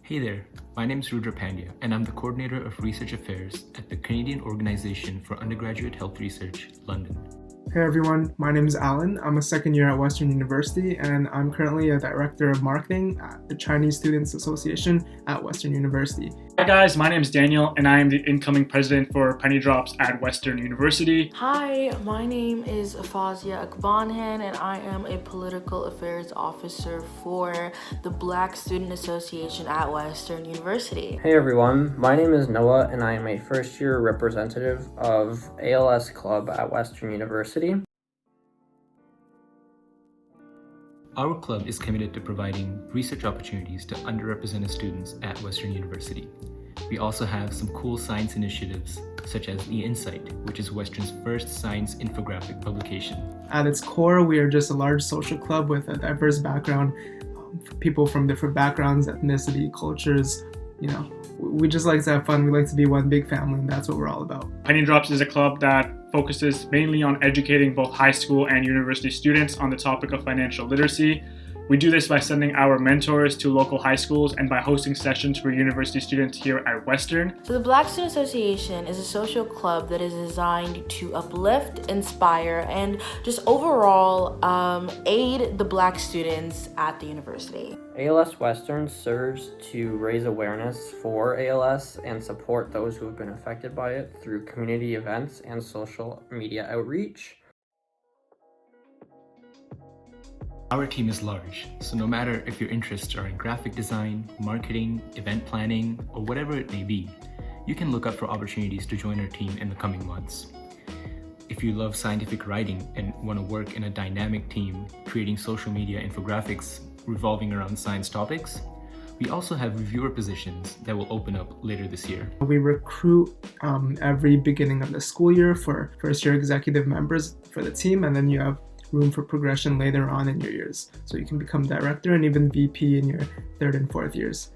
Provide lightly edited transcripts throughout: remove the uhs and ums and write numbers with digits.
Hey there, my name is Rudra Pandya, and I'm the Coordinator of Research Affairs at the Canadian Organization for Undergraduate Health Research, London. Hey everyone, my name is Allan. I'm a second year at Western University, and I'm currently a Director of Marketing at the Chinese Students Association at Western University. Hi guys, my name is Danyaal, and I am the incoming president for PennyDrops at Western University. Hi, my name is Fauzia Agbonhin, and I am a Political Affairs Officer for the Black Student Association at Western University. Hey everyone, my name is Noah, and I am a first year representative of ALS Club at Western University. Our club is committed to providing research opportunities to underrepresented students at Western University. We also have some cool science initiatives, such as The Insight, which is Western's first science infographic publication. At its core, we are just a large social club with a diverse background, people from different backgrounds, ethnicity, cultures. We just like to have fun. We like to be one big family, and that's what we're all about. PennyDrops is a club that focuses mainly on educating both high school and university students on the topic of financial literacy. We do this by sending our mentors to local high schools and by hosting sessions for university students here at Western. So the Black Student Association is a social club that is designed to uplift, inspire, and just overall aid the Black students at the university. ALS Western serves to raise awareness for ALS and support those who have been affected by it through community events and social media outreach. Our team is large, so no matter if your interests are in graphic design, marketing, event planning, or whatever it may be, you can look up for opportunities to join our team in the coming months. If you love scientific writing and want to work in a dynamic team creating social media infographics revolving around science topics, we also have reviewer positions that will open up later this year. We recruit every beginning of the school year for first year executive members for the team, and then you have room for progression later on in your years. So you can become director and even VP in your third and fourth years.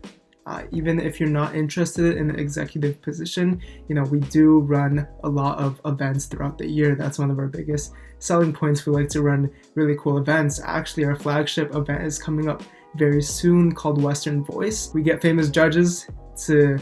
Even if you're not interested in the executive position, we do run a lot of events throughout the year. That's one of our biggest selling points. We like to run really cool events. Actually, our flagship event is coming up very soon called Western Voice. We get famous judges to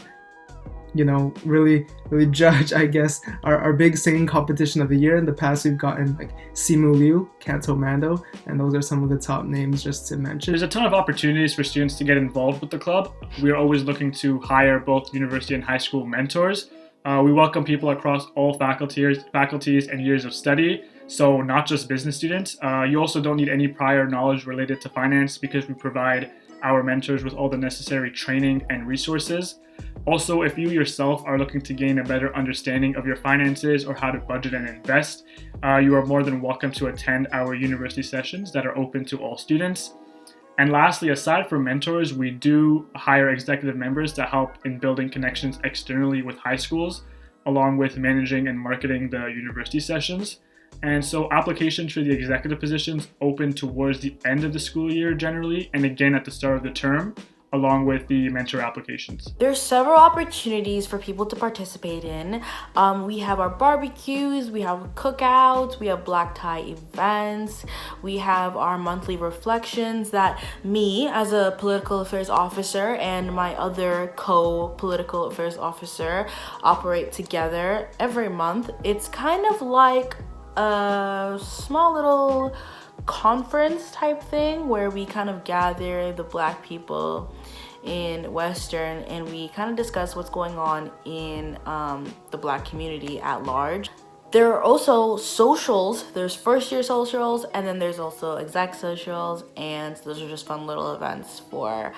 really judge, I guess, our big singing competition of the year. In the past, we've gotten Simu Liu, Canto Mando, and those are some of the top names just to mention. There's a ton of opportunities for students to get involved with the club. We are always looking to hire both university and high school mentors. We welcome people across all faculties and years of study, so not just business students. You also don't need any prior knowledge related to finance because we provide our mentors with all the necessary training and resources. Also, if you yourself are looking to gain a better understanding of your finances or how to budget and invest, you are more than welcome to attend our university sessions that are open to all students. And lastly, aside from mentors, we do hire executive members to help in building connections externally with high schools, along with managing and marketing the university sessions. And so applications for the executive positions open towards the end of the school year generally, and again at the start of the term, along with the mentor applications. There's several opportunities for people to participate in. We have our barbecues, we have cookouts, we have black tie events, we have our monthly reflections that me as a political affairs officer and my other co-political affairs officer operate together every month. It's kind of like a small little conference type thing where we kind of gather the Black people in Western and we kind of discuss what's going on in the Black community at large. There are also socials. There's first year socials, and then there's also exec socials, and those are just fun little events for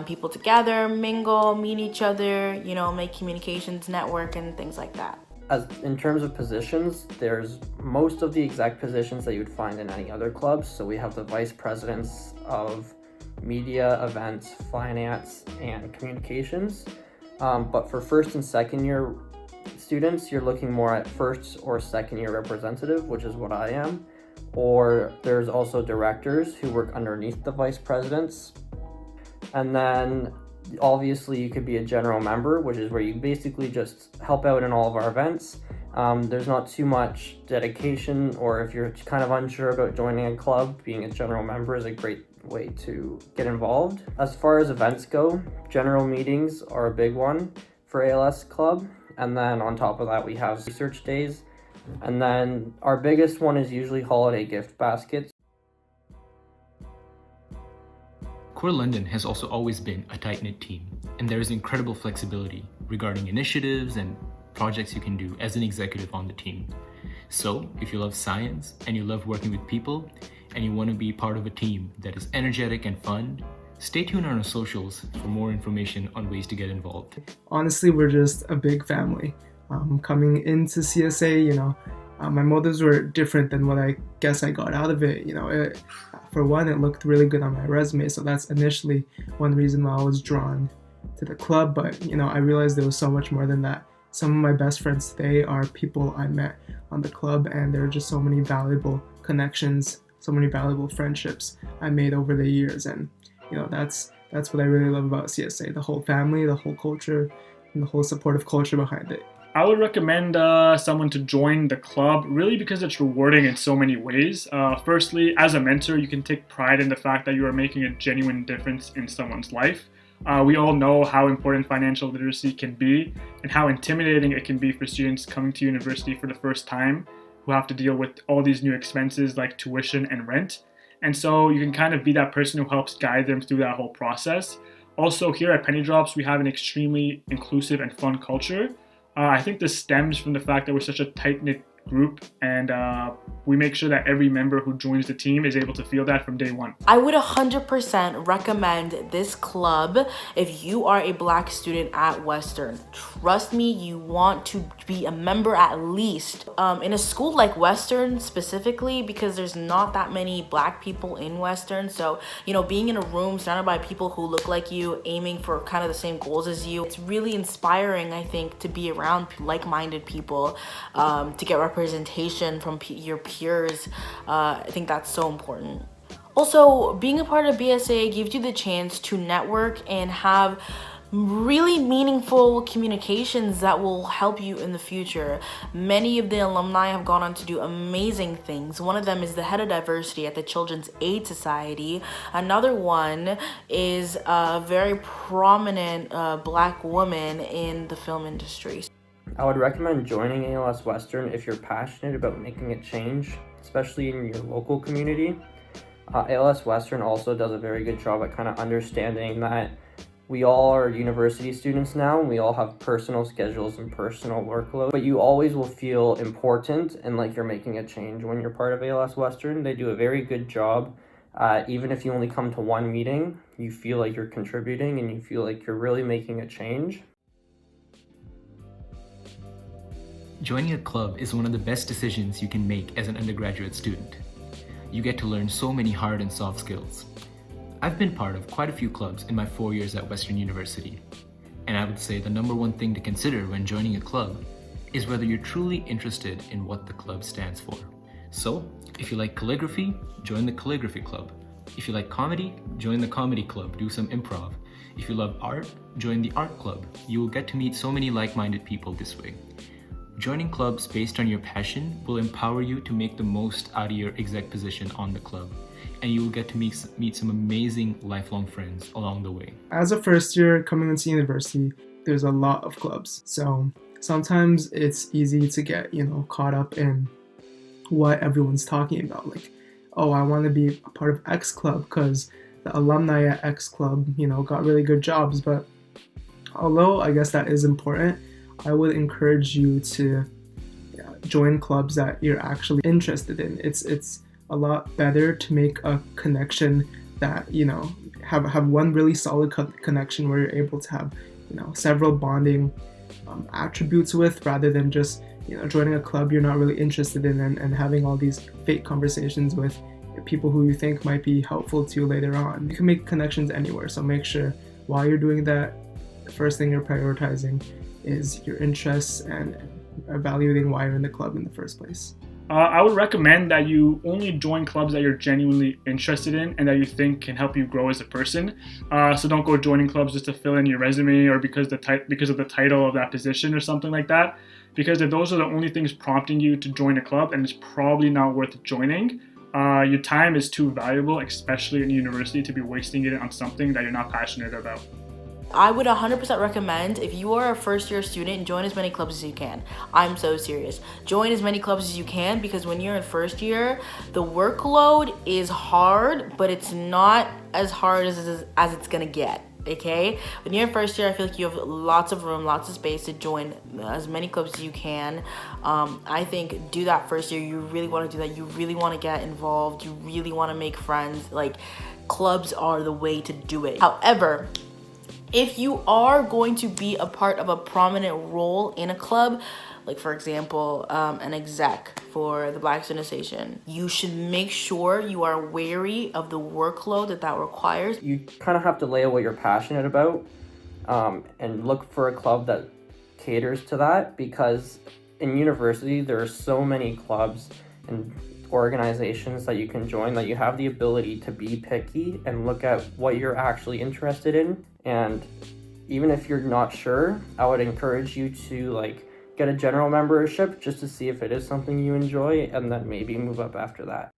people to gather, mingle, meet each other, make communications, network, and things like that. In terms of positions, there's most of the exec positions that you would find in any other clubs. So we have the vice presidents of media, events, finance, and communications. But for first and second year students, you're looking more at first or second year representative, which is what I am. Or there's also directors who work underneath the vice presidents. And then obviously you could be a general member, which is where you basically just help out in all of our events. There's not too much dedication, or if you're kind of unsure about joining a club, being a general member is a great way to get involved. As far as events go, general meetings are a big one for ALS Club. And then on top of that, we have research days. And then our biggest one is usually holiday gift baskets. COUHR London has also always been a tight-knit team, and there is incredible flexibility regarding initiatives and projects you can do as an executive on the team. So, if you love science and you love working with people, and you want to be part of a team that is energetic and fun, stay tuned on our socials for more information on ways to get involved. Honestly, we're just a big family. Coming into CSA, my motives were different than what I guess I got out of it. For one, it looked really good on my resume, so that's initially one reason why I was drawn to the club. But I realized there was so much more than that. Some of my best friends today are people I met on the club, and there are just so many valuable connections, so many valuable friendships I made over the years. And that's what I really love about CSA: the whole family, the whole culture, and the whole supportive culture behind it. I would recommend someone to join the club really because it's rewarding in so many ways. Firstly, as a mentor, you can take pride in the fact that you are making a genuine difference in someone's life. We all know how important financial literacy can be and how intimidating it can be for students coming to university for the first time who have to deal with all these new expenses like tuition and rent. And so you can kind of be that person who helps guide them through that whole process. Also, here at PennyDrops, we have an extremely inclusive and fun culture. I think this stems from the fact that we're such a tight-knit group, and we make sure that every member who joins the team is able to feel that from day one. I would 100% recommend this club if you are a Black student at Western. Trust me, you want to be a member at least. In a school like Western specifically, because there's not that many Black people in Western, so being in a room surrounded by people who look like you, aiming for kind of the same goals as you, it's really inspiring, I think, to be around like-minded people, to get representation from your peers. I think that's so important. Also, being a part of BSA gives you the chance to network and have really meaningful communications that will help you in the future. Many of the alumni have gone on to do amazing things. One of them is the head of diversity at the Children's Aid Society. Another one is a very prominent Black woman in the film industry. I would recommend joining ALS Western if you're passionate about making a change, especially in your local community. ALS Western also does a very good job at kind of understanding that we all are university students now, and we all have personal schedules and personal workload, but you always will feel important and like you're making a change when you're part of ALS Western. They do a very good job. Even if you only come to one meeting, you feel like you're contributing and you feel like you're really making a change. Joining a club is one of the best decisions you can make as an undergraduate student. You get to learn so many hard and soft skills. I've been part of quite a few clubs in my 4 years at Western University, and I would say the number one thing to consider when joining a club is whether you're truly interested in what the club stands for. So, if you like calligraphy, join the calligraphy club. If you like comedy, join the comedy club, do some improv. If you love art, join the art club. You will get to meet so many like-minded people this way. Joining clubs based on your passion will empower you to make the most out of your exec position on the club, and you will get to meet some amazing lifelong friends along the way. As a first year coming into university, there's a lot of clubs. So sometimes it's easy to get, caught up in what everyone's talking about. Like, oh, I want to be a part of X club because the alumni at X club, got really good jobs. But although I guess that is important, I would encourage you to join clubs that you're actually interested in. It's a lot better to make a connection that, have one really solid connection where you're able to have, several bonding attributes with, rather than just, joining a club you're not really interested in and having all these fake conversations with people who you think might be helpful to you later on. You can make connections anywhere, so make sure while you're doing that, the first thing you're prioritizing is your interests and evaluating why you're in the club in the first place. I would recommend that you only join clubs that you're genuinely interested in and that you think can help you grow as a person. So don't go joining clubs just to fill in your resume or because of the title of that position or something like that. Because if those are the only things prompting you to join a club, and it's probably not worth joining. Your time is too valuable, especially in university, to be wasting it on something that you're not passionate about. I would 100% recommend, if you are a first year student, join as many clubs as you can. I'm so serious. Join as many clubs as you can, because when you're in first year, the workload is hard, but it's not as hard as it's gonna get. Okay, when you're in first year, I feel like you have lots of room, lots of space to join as many clubs as you can. I think do that first year. You really want to do that. You really want to get involved. You really want to make friends. Like, clubs are the way to do it. However, if you are going to be a part of a prominent role in a club, like for example, an exec for the Black Student Association, you should make sure you are wary of the workload that requires. You kind of have to lay out what you're passionate about, and look for a club that caters to that, because in university there are so many clubs and organizations that you can join that you have the ability to be picky and look at what you're actually interested in. And even if you're not sure, I would encourage you to get a general membership just to see if it is something you enjoy, and then maybe move up after that.